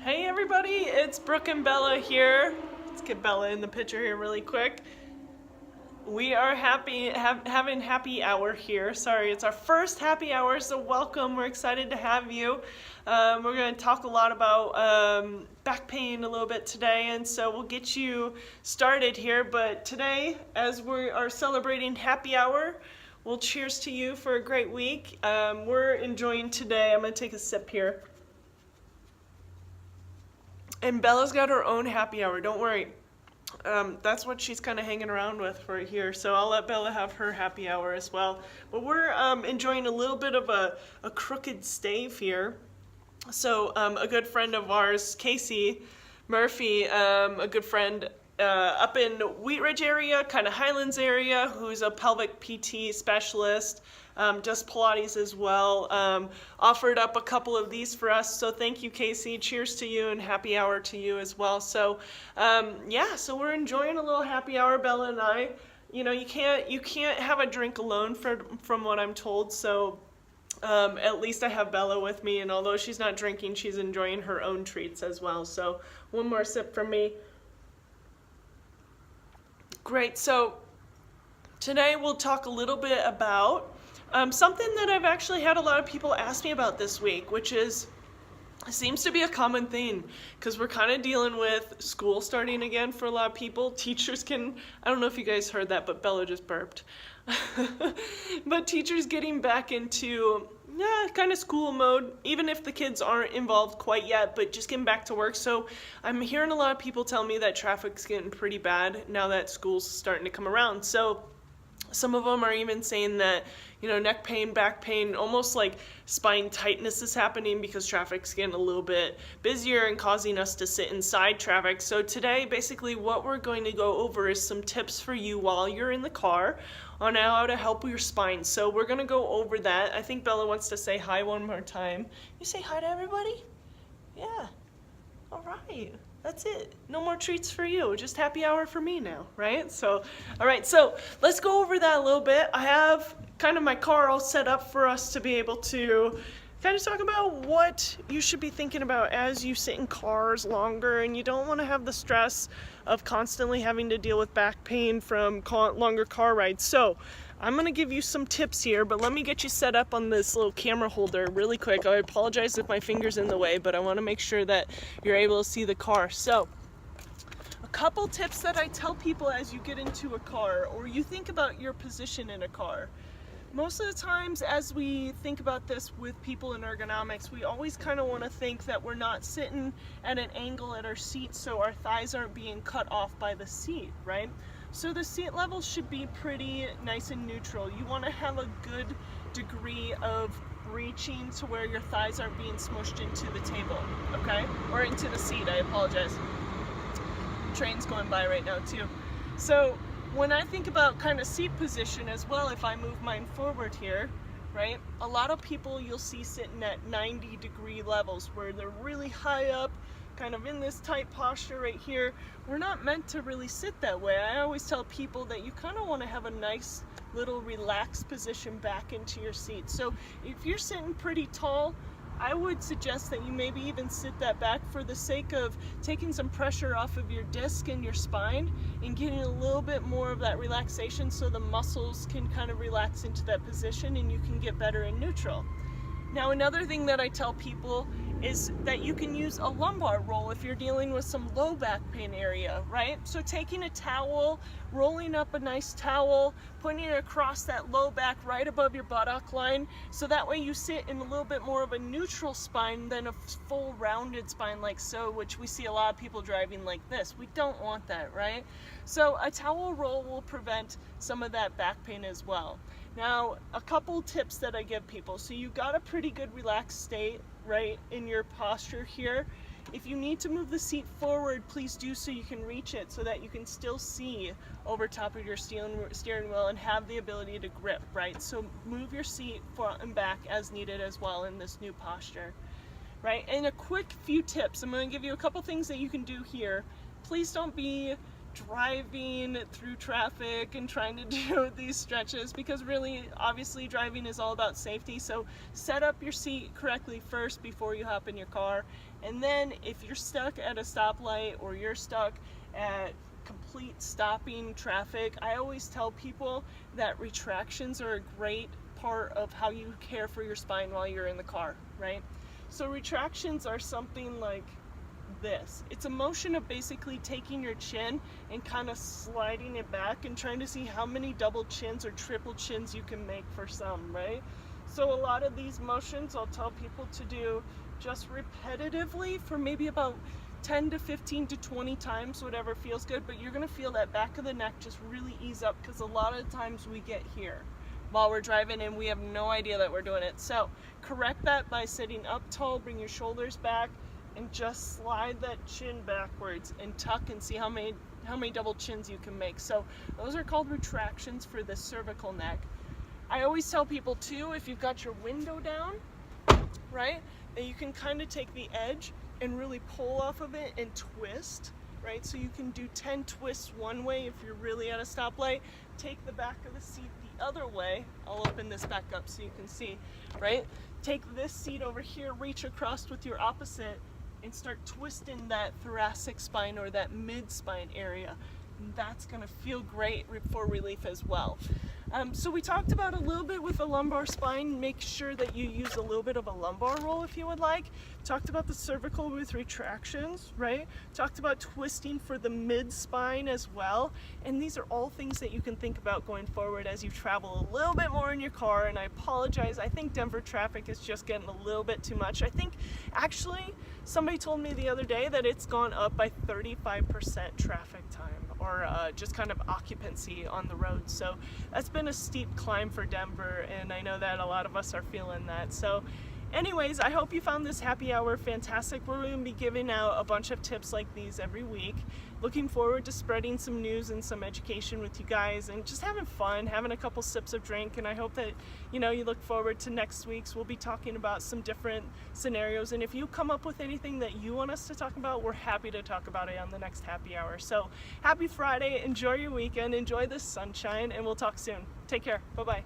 Hey everybody, it's Brooke and Bella here. Let's get Bella in the picture here really quick. We are having happy hour here. Sorry, it's our first happy hour, so welcome. We're excited to have you. We're going to talk a lot about back pain a little bit today, and so we'll get you started here. But today, as we are celebrating happy hour, well, cheers to you for a great week. We're enjoying today. I'm going to take a sip here. And Bella's got her own happy hour, don't worry. That's what she's kind of hanging around with right here, so I'll let Bella have her happy hour as well. But we're enjoying a little bit of a crooked stave here. So a good friend of ours, Casey Murphy, a good friend up in Wheat Ridge area, kind of Highlands area, who's a pelvic PT specialist, does Pilates as well, offered up a couple of these for us, so thank you, Casey. Cheers to you and happy hour to you as well. So yeah, so we're enjoying a little happy hour, Bella and I. You know, you can't have a drink alone from what I'm told, so at least I have Bella with me, and although she's not drinking, she's enjoying her own treats as well. So one more sip from me. Great, so today we'll talk a little bit about something that I've actually had a lot of people ask me about this week, which seems to be a common theme because we're kind of dealing with school starting again for a lot of people. Teachers I don't know if you guys heard that, but Bella just burped. But teachers getting back into kind of school mode, even if the kids aren't involved quite yet, but just getting back to work. So I'm hearing a lot of people tell me that traffic's getting pretty bad now that school's starting to come around. So some of them are even saying that, you know, neck pain, back pain, almost like spine tightness is happening because traffic's getting a little bit busier and causing us to sit inside traffic. So today, basically what we're going to go over is some tips for you while you're in the car on how to help your spine. So we're going to go over that. I think Bella wants to say hi one more time. You say hi to everybody? Yeah. All right. That's it. No more treats for you. Just happy hour for me now, right? So, all right, so let's go over that a little bit. I have kind of my car all set up for us to be able to kind of talk about what you should be thinking about as you sit in cars longer and you don't want to have the stress of constantly having to deal with back pain from longer car rides. So I'm going to give you some tips here, but let me get you set up on this little camera holder really quick. I apologize if my finger's in the way, but I want to make sure that you're able to see the car. So a couple tips that I tell people as you get into a car or you think about your position in a car. Most of the times as we think about this with people in ergonomics, we always kind of want to think that we're not sitting at an angle at our seat so our thighs aren't being cut off by the seat, right? So the seat level should be pretty nice and neutral. You want to have a good degree of reaching to where your thighs aren't being smushed into the table, okay? Or into the seat, I apologize. Train's going by right now too. So when I think about kind of seat position as well, if I move mine forward here, right? A lot of people you'll see sitting at 90-degree levels where they're really high up, kind of in this tight posture right here. We're not meant to really sit that way. I always tell people that you kind of want to have a nice little relaxed position back into your seat. So if you're sitting pretty tall, I would suggest that you maybe even sit that back for the sake of taking some pressure off of your disc and your spine and getting a little bit more of that relaxation so the muscles can kind of relax into that position and you can get better in neutral. Now another thing that I tell people is that you can use a lumbar roll if you're dealing with some low back pain area, right? So taking a towel, rolling up a nice towel, putting it across that low back right above your buttock line, so that way you sit in a little bit more of a neutral spine than a full rounded spine like so, which we see a lot of people driving like this. We don't want that, right? So a towel roll will prevent some of that back pain as well. Now, a couple tips that I give people. So you got a pretty good relaxed state, right, in your posture here. If you need to move the seat forward, please do so you can reach it so that you can still see over top of your steering wheel and have the ability to grip, right? So move your seat front and back as needed as well in this new posture, right? And a quick few tips. I'm going to give you a couple things that you can do here. Please don't be driving through traffic and trying to do these stretches, because really, obviously, driving is all about safety. So set up your seat correctly first before you hop in your car. And then if you're stuck at a stoplight or you're stuck at complete stopping traffic, I always tell people that retractions are a great part of how you care for your spine while you're in the car, right? So retractions are something like this. It's a motion of basically taking your chin and kind of sliding it back and trying to see how many double chins or triple chins you can make for some, right? So a lot of these motions I'll tell people to do just repetitively for maybe about 10 to 15 to 20 times, whatever feels good, but you're gonna feel that back of the neck just really ease up, because a lot of times we get here while we're driving and we have no idea that we're doing it. So correct that by sitting up tall, bring your shoulders back, and just slide that chin backwards and tuck and see how many double chins you can make. So those are called retractions for the cervical neck. I always tell people too, if you've got your window down, right, that you can kind of take the edge and really pull off of it and twist, right? So you can do 10 twists one way if you're really at a stoplight. Take the back of the seat the other way. I'll open this back up so you can see, right? Take this seat over here, reach across with your opposite, and start twisting that thoracic spine or that mid-spine area. And that's gonna feel great for relief as well. So we talked about a little bit with the lumbar spine. Make sure that you use a little bit of a lumbar roll if you would like. Talked about the cervical with retractions, right? Talked about twisting for the mid-spine as well. And these are all things that you can think about going forward as you travel a little bit more in your car. And I apologize, I think Denver traffic is just getting a little bit too much. I think actually somebody told me the other day that it's gone up by 35% traffic time, or just kind of occupancy on the road. So that's been a steep climb for Denver, and I know that a lot of us are feeling that. So anyways, I hope you found this happy hour fantastic. We're going to be giving out a bunch of tips like these every week. Looking forward to spreading some news and some education with you guys, and just having fun, having a couple sips of drink. And I hope that, you know, you look forward to next week's. We'll be talking about some different scenarios, and if you come up with anything that you want us to talk about, we're happy to talk about it on the next happy hour. So happy Friday, enjoy your weekend, enjoy the sunshine, and we'll talk soon. Take care, bye-bye.